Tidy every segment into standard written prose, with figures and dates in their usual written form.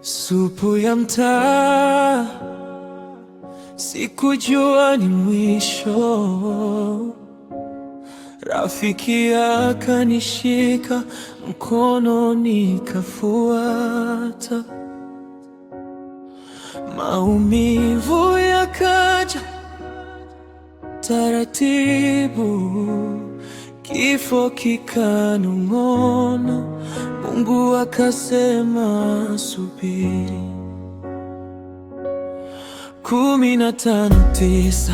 Supu ya mtaa, sikujua ni mwisho. Rafiki akanishika mkono nikafuata. Maumivu yakaja taratibu, kifo kikanong'ona. Mungu akasema subiri. 15:9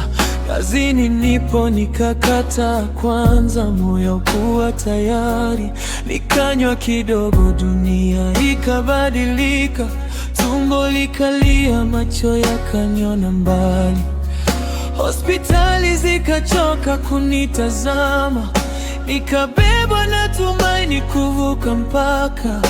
kazini nipo, nikakata kwanza, moyo kuwa tayari. Nikanywa kidogo, dunia ikabadilika. Tumbo likalia, macho yakaniona mbali. Hospitali zikachoka kunitazama. Nikabebwa na tumaini kuvuka mpaka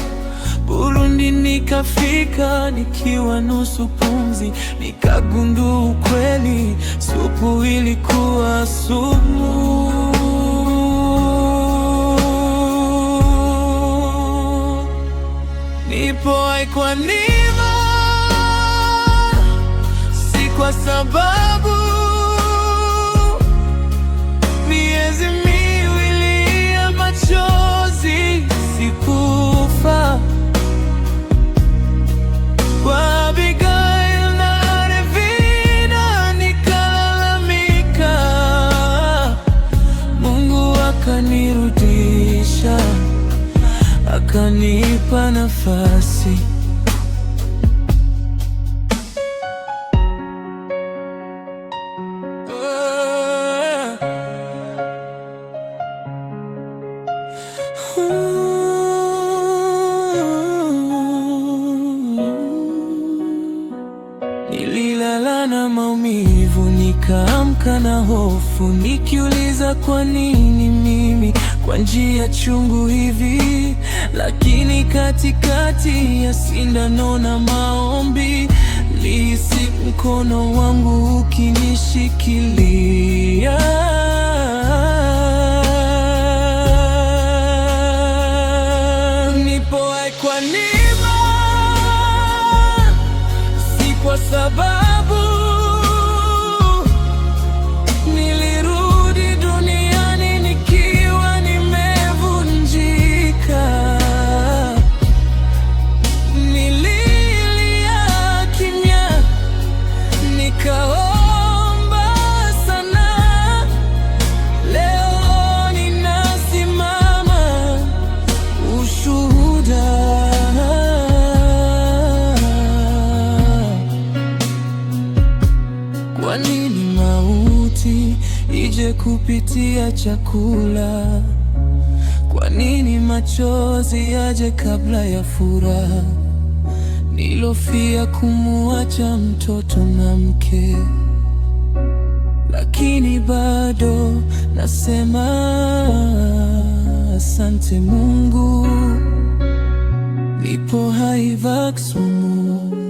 Burundi. Nikafika nikiwa nusu pumzi, nikagundua ukweli, supu ilikuwa sumu. Nipo hai kwa neema, si kwa sababu. Miezi miwili ya machozi, sikufa. Kwa Abigail na Arevina nikalalamika, Mungu akanirudisha, akanipa nafasi. Nililala na maumivu, nikaamka na hofu, nikiuliza kwa nini mimi, kwa njia chungu hivi. Lakini katikati ya sindano na maombi, nilihisi mkono wangu ukinishikilia. Nipo hai kwa neema, si kwa sababu. Nilirudi duniani nikiwa nimevunjika. Nililia kimya, nikaomba sana. Leo ninasimama ushuhuda. Kwa nini mauti ije kupitia chakula? Kwa nini machozi yaje kabla ya furaha? Nilofia kumuacha mtoto na mke, lakini bado nasema asante Mungu. Nipo hai, vax sumu.